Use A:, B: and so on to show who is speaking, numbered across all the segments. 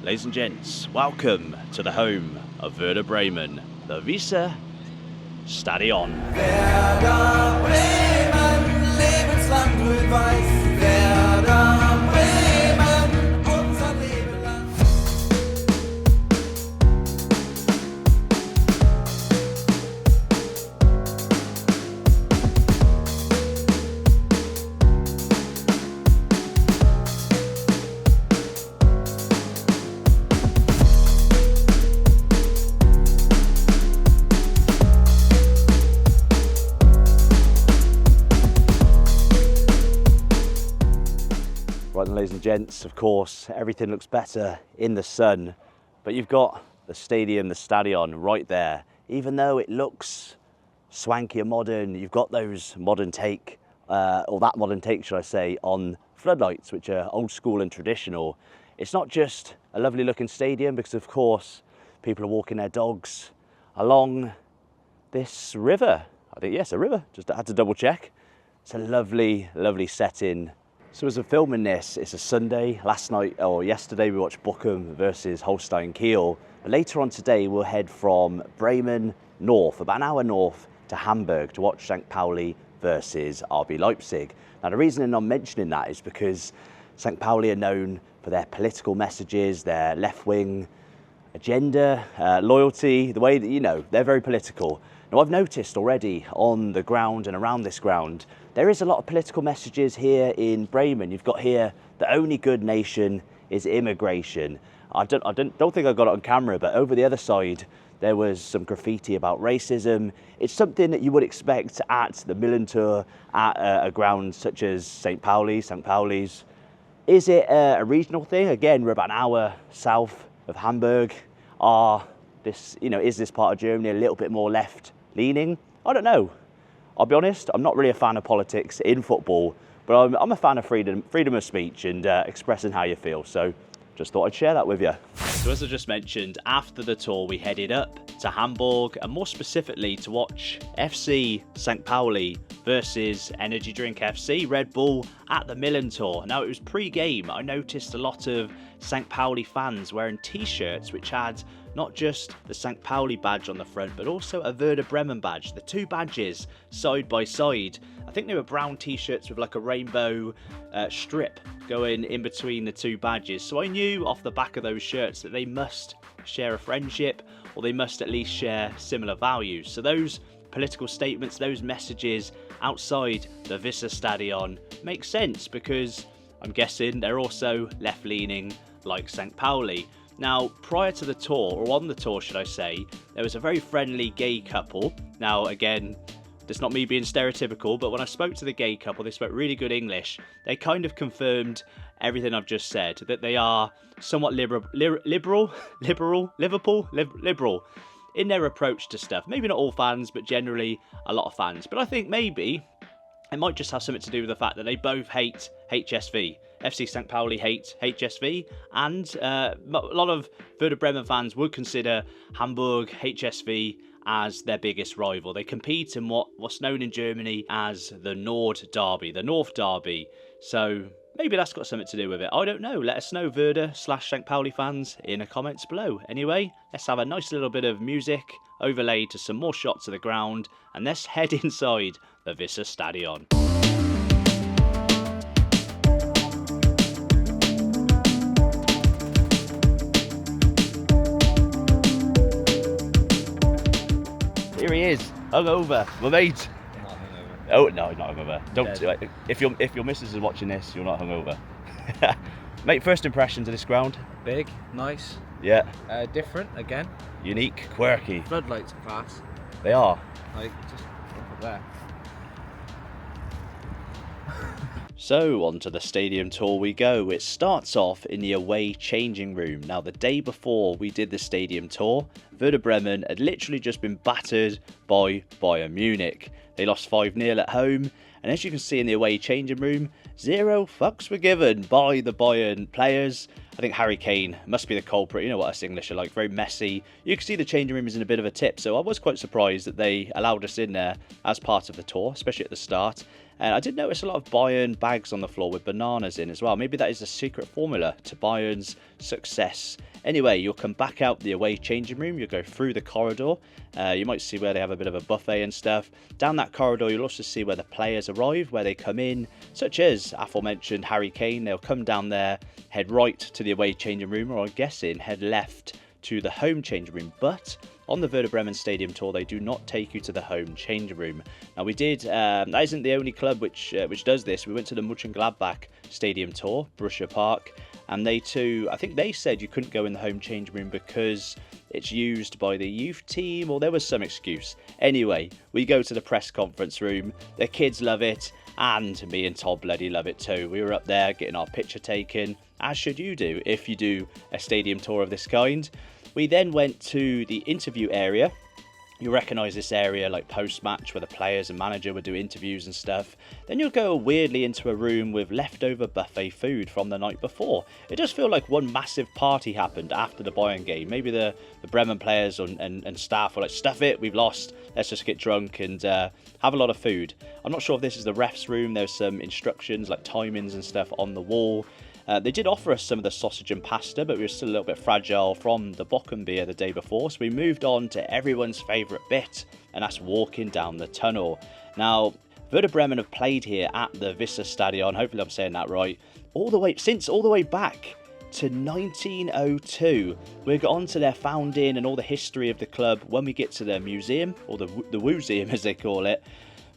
A: Ladies and gents, welcome to the home of Werder Bremen, the Weserstadion.
B: Werder Bremen, lebenslang grün-weiß. Werder Bremen, unser Leben lang.
A: Right then, ladies and gents, of course, everything looks better in the sun, but you've got the stadium, the Stadion, right there. Even though it looks swanky and modern, you've got those modern take, or that modern take, should I say, on floodlights, which are old school and traditional. It's not just a lovely looking stadium, because of course, people are walking their dogs along this river. I think, yes, a river, just had to double check. It's a lovely, lovely setting. So as I'm filming this, it's a Sunday. Last night, or yesterday, we watched Bochum versus Holstein Kiel. But later on today, we'll head from Bremen north, about an hour north, to Hamburg to watch St. Pauli versus RB Leipzig. Now, the reason I'm mentioning that is because St. Pauli are known for their political messages, their left-wing agenda, loyalty, the way that, you know, they're very political. Now, I've noticed already on the ground and around this ground, there is a lot of political messages here in Bremen. You've got here, the only good nation is immigration. I don't think I got it on camera, but over the other side, there was some graffiti about racism. It's something that you would expect at the Millantor, at a ground such as St. Pauli's. Is it a regional thing? Again, we're about an hour south of Hamburg. Is this part of Germany a little bit more left-leaning? I don't know. I'll be honest, I'm not really a fan of politics in football, but I'm a fan of freedom of speech and expressing how you feel. So just thought I'd share that with you. So as I just mentioned, after the tour, we headed up to Hamburg, and more specifically to watch FC St. Pauli versus Energy Drink FC, Red Bull, at the Millantor. Now, it was pre-game. I noticed a lot of St. Pauli fans wearing t-shirts which had not just the St. Pauli badge on the front, but also a Werder Bremen badge. The two badges side by side. I think they were brown t-shirts with like a rainbow strip going in between the two badges. So I knew off the back of those shirts that they must share a friendship, or they must at least share similar values. So those political statements, those messages outside the Weserstadion make sense, because I'm guessing they're also left-leaning like St. Pauli. Now, prior to the tour, or on the tour should I say, there was a very friendly gay couple. Now, again, that's not me being stereotypical, but when I spoke to the gay couple, they spoke really good English. They kind of confirmed everything I've just said, that they are somewhat liberal in their approach to stuff. Maybe not all fans, but generally a lot of fans. But I think maybe it might just have something to do with the fact that they both hate HSV. FC St. Pauli hate HSV, and a lot of Werder Bremen fans would consider Hamburg HSV as their biggest rival. They compete in what's known in Germany as the Nord Derby, the North Derby. So maybe that's got something to do with it. I don't know. Let us know, Werder/St. Pauli fans, in the comments below. Anyway, let's have a nice little bit of music overlaid to some more shots of the ground, and let's head inside the Weserstadion. Here he is, hungover, my mate.
C: Not hungover.
A: Oh no, not hungover. Don't.
C: Dead.
A: If your missus is watching this, you're not hungover. Mate, first impressions of this ground?
C: Big, nice,
A: Yeah.
C: different again.
A: Unique, quirky.
C: Floodlights are class.
A: They are.
C: Like just look at that.
A: So onto the stadium tour we go. It starts off in the away changing room. Now, the day before we did the stadium tour, Werder Bremen had literally just been battered by Bayern Munich. They lost 5-0 at home, and as you can see in the away changing room, 0 fucks were given by the Bayern players. I think Harry Kane must be the culprit. You know what us English are like, very messy. You can see the changing room is in a bit of a tip, so I was quite surprised that they allowed us in there as part of the tour, especially at the start. And I did notice a lot of Bayern bags on the floor with bananas in as well. Maybe that is the secret formula to Bayern's success Anyway, you'll come back out the away changing room, you'll go through the corridor, you might see where they have a bit of a buffet and stuff. Down that corridor you'll also see where the players arrive, where they come in, such as aforementioned Harry Kane. They'll come down there, head right to the away changing room, or I'm guessing head left to the home changing room. But on the Werder Bremen Stadium tour, they do not take you to the home changing room. Now we did, that isn't the only club which does this. We went to the Mönchengladbach Stadium tour, Borussia Park, and they too, I think they said you couldn't go in the home changing room because it's used by the youth team, or there was some excuse. Anyway, we go to the press conference room. The kids love it, and me and Todd bloody love it too. We were up there getting our picture taken, as should you do if you do a stadium tour of this kind. We then went to the interview area. You'll recognise this area like post-match where the players and manager would do interviews and stuff. Then you'll go weirdly into a room with leftover buffet food from the night before. It does feel like one massive party happened after the Bayern game. Maybe the Bremen players and staff were like, stuff it, we've lost, let's just get drunk and have a lot of food. I'm not sure if this is the ref's room. There's some instructions like timings and stuff on the wall. They did offer us some of the sausage and pasta, but we were still a little bit fragile from the Bochum beer the day before, so we moved on to everyone's favourite bit, and that's walking down the tunnel. Now, Werder Bremen have played here at the Weserstadion, hopefully I'm saying that right, all the way back to 1902. We'll get on to their founding and all the history of the club when we get to their museum, or the WUSEUM as they call it.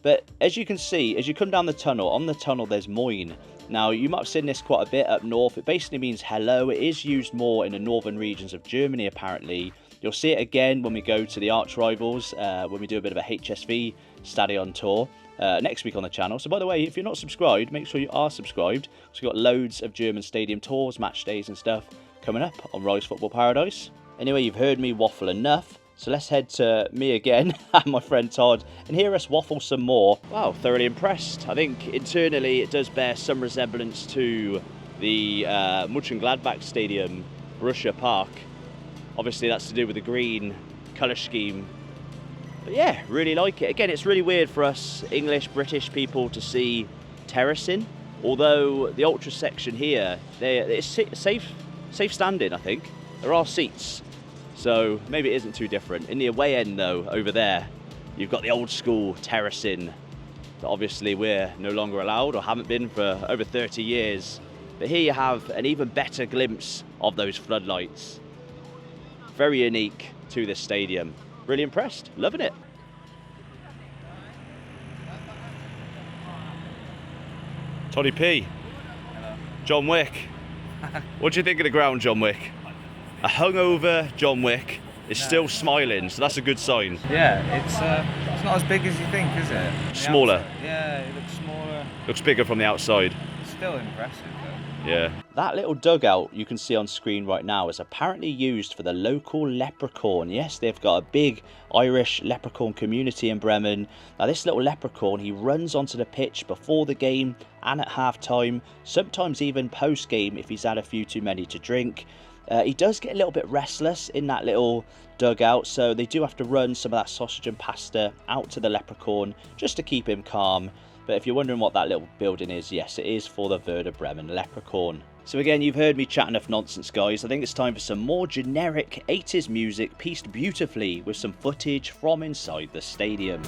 A: But as you can see, as you come down the tunnel, on the tunnel there's Moin. Now, you might have seen this quite a bit up north. It basically means hello. It is used more in the northern regions of Germany, apparently. You'll see it again when we go to the arch rivals, when we do a bit of a HSV Stadion tour next week on the channel. So, by the way, if you're not subscribed, make sure you are subscribed. So we've got loads of German stadium tours, match days and stuff coming up on Rise Football Paradise. Anyway, you've heard me waffle enough. So let's head to me again and my friend Todd and hear us waffle some more. Wow, thoroughly impressed. I think internally it does bear some resemblance to the Mönchengladbach Stadium, Borussia Park. Obviously that's to do with the green colour scheme. But yeah, really like it. Again, it's really weird for us English, British people to see terracing. Although the ultra section here, it's safe standing, I think. There are seats. So maybe it isn't too different. In the away end though, over there, you've got the old school terracing that obviously we're no longer allowed or haven't been for over 30 years. But here you have an even better glimpse of those floodlights. Very unique to this stadium. Really impressed, loving it. Toddy P.
C: Hello.
A: John Wick. What do you think of the ground, John Wick? A hungover John Wick is still smiling, so that's a good sign.
C: Yeah, it's not as big as you think, is it?
A: Smaller.
C: Yeah, it looks smaller.
A: Looks bigger from the outside.
C: It's still impressive though.
A: Yeah. That little dugout you can see on screen right now is apparently used for the local leprechaun. Yes, they've got a big Irish leprechaun community in Bremen. Now this little leprechaun, he runs onto the pitch before the game and at half time, sometimes even post game if he's had a few too many to drink. He does get a little bit restless in that little dugout, so they do have to run some of that sausage and pasta out to the leprechaun just to keep him calm. But if you're wondering what that little building is, yes, it is for the Werder Bremen leprechaun. So again, you've heard me chat enough nonsense, guys. I think it's time for some more generic 80s music pieced beautifully with some footage from inside the stadium.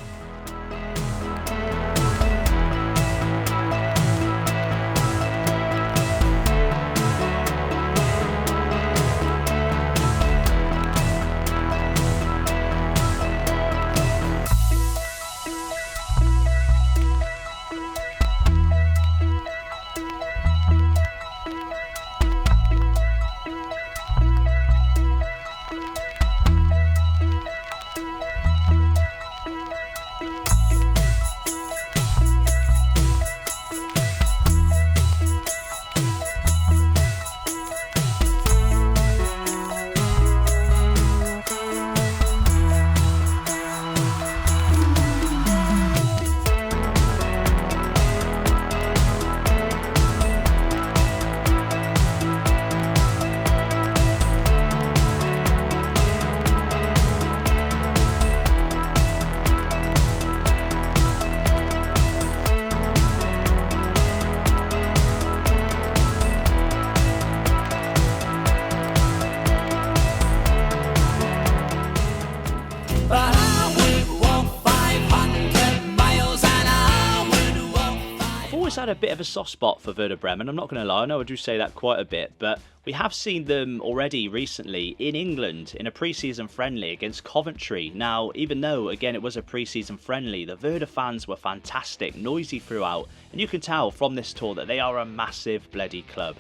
A: had a bit of a soft spot for Werder Bremen, I'm not going to lie. I know I do say that quite a bit, but we have seen them already recently in England in a pre-season friendly against Coventry. Now, even though, again, it was a pre-season friendly, the Werder fans were fantastic, noisy throughout, and you can tell from this tour that they are a massive bloody club.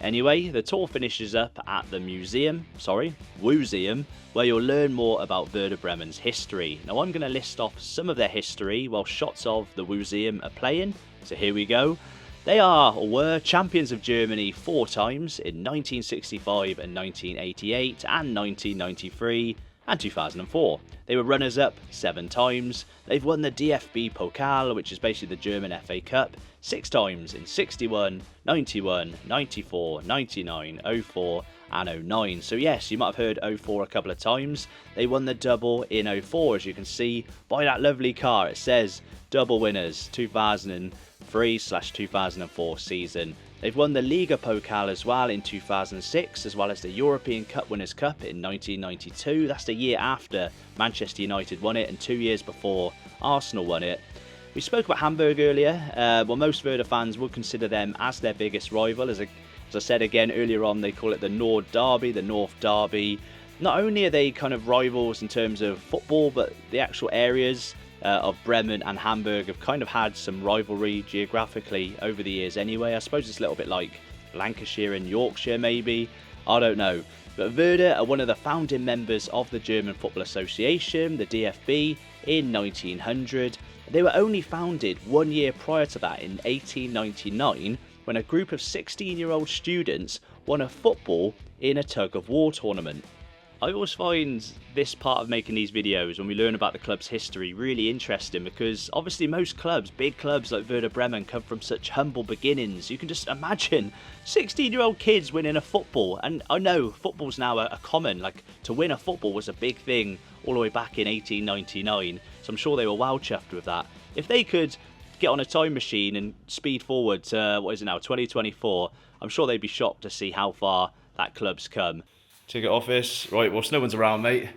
A: Anyway, the tour finishes up at the WUSEUM, where you'll learn more about Werder Bremen's history. Now I'm going to list off some of their history while shots of the WUSEUM are playing, so here we go. They are, or were, champions of Germany 4 times in 1965 and 1988 and 1993 and 2004. They were runners-up 7 times. They've won the DFB Pokal, which is basically the German FA Cup, 6 times in 61, 91, 94, 99, 04 and 09. So yes, you might have heard 04 a couple of times. They won the double in 04, as you can see by that lovely car. It says double winners 2003/2004 season. They've won the Liga Pokal as well in 2006, as well as the European Cup Winners' Cup in 1992. That's the year after Manchester United won it and 2 years before Arsenal won it. We spoke about Hamburg earlier. Well, most Werder fans would consider them as their biggest rival. As I said again earlier on, they call it the Nord Derby, the North Derby. Not only are they kind of rivals in terms of football, but the actual areas of Bremen and Hamburg have kind of had some rivalry geographically over the years anyway. I suppose it's a little bit like Lancashire and Yorkshire maybe, I don't know. But Werder are one of the founding members of the German Football Association, the DFB, in 1900. They were only founded 1 year prior to that in 1899, when a group of 16-year-old students won a football in a tug-of-war tournament. I always find this part of making these videos, when we learn about the club's history, really interesting, because obviously most clubs, big clubs like Werder Bremen, come from such humble beginnings. You can just imagine 16-year-old kids winning a football, and I know football's now a common, like to win a football was a big thing all the way back in 1899, so I'm sure they were well chuffed with that. If they could get on a time machine and speed forward to, what is it now, 2024, I'm sure they'd be shocked to see how far that club's come. Ticket office. Right, whilst no one's around, mate.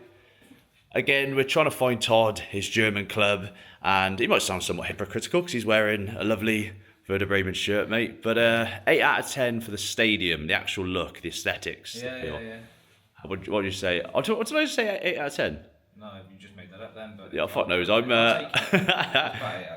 A: Again, we're trying to find Todd, his German club, and he might sound somewhat hypocritical because he's wearing a lovely Werder Bremen shirt, mate. But 8 out of 10 for the stadium, the actual look, the aesthetics.
C: Yeah.
A: What do you say? What did I say? 8 out of 10?
C: No, you just made that up then. But
A: Yeah, fuck knows.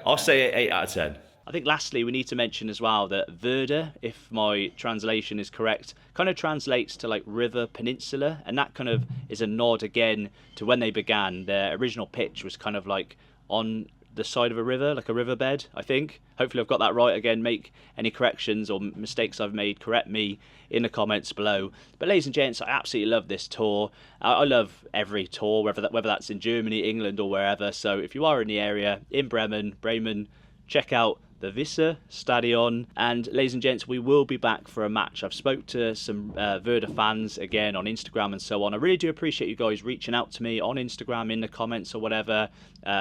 A: I'll say 8 out of 10. I think lastly we need to mention as well that Werder, if my translation is correct, kind of translates to like river peninsula, and that kind of is a nod again to when they began. Their original pitch was kind of like on the side of a river, like a riverbed, I think. Hopefully I've got that right. Again, make any corrections or mistakes I've made, correct me in the comments below. But ladies and gents, I absolutely love this tour. I love every tour, whether that's in Germany, England or wherever. So if you are in the area, in Bremen, check out the Weserstadion. And ladies and gents, we will be back for a match. I've spoke to some Werder fans again on Instagram and so on. I really do appreciate you guys reaching out to me on Instagram in the comments or whatever,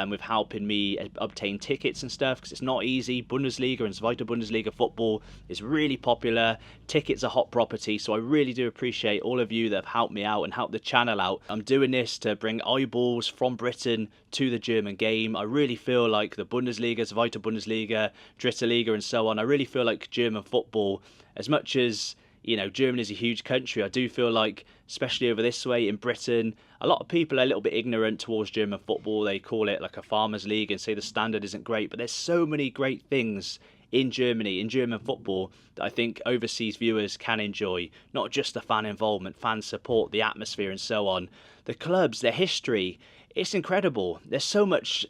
A: with helping me obtain tickets and stuff, because it's not easy. Bundesliga and Zweite Bundesliga football is really popular. Tickets are hot property, so I really do appreciate all of you that have helped me out and helped the channel out. I'm doing this to bring eyeballs from Britain to the German game. I really feel like the Bundesliga, Zweite Bundesliga, Dritte Liga and so on, I really feel like German football, as much as, you know, Germany is a huge country, I do feel like, especially over this way in Britain, a lot of people are a little bit ignorant towards German football. They call it like a farmers league and say the standard isn't great, but there's so many great things in Germany, in German football, that I think overseas viewers can enjoy. Not just the fan involvement, fan support, the atmosphere and so on. The clubs, their history, it's incredible. There's so much,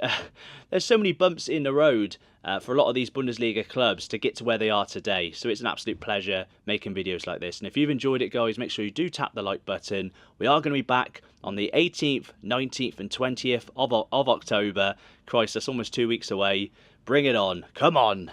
A: there's so many bumps in the road for a lot of these Bundesliga clubs to get to where they are today. So it's an absolute pleasure making videos like this. And if you've enjoyed it, guys, make sure you do tap the like button. We are going to be back on the 18th, 19th and 20th of October. Christ, that's almost 2 weeks away. Bring it on. Come on.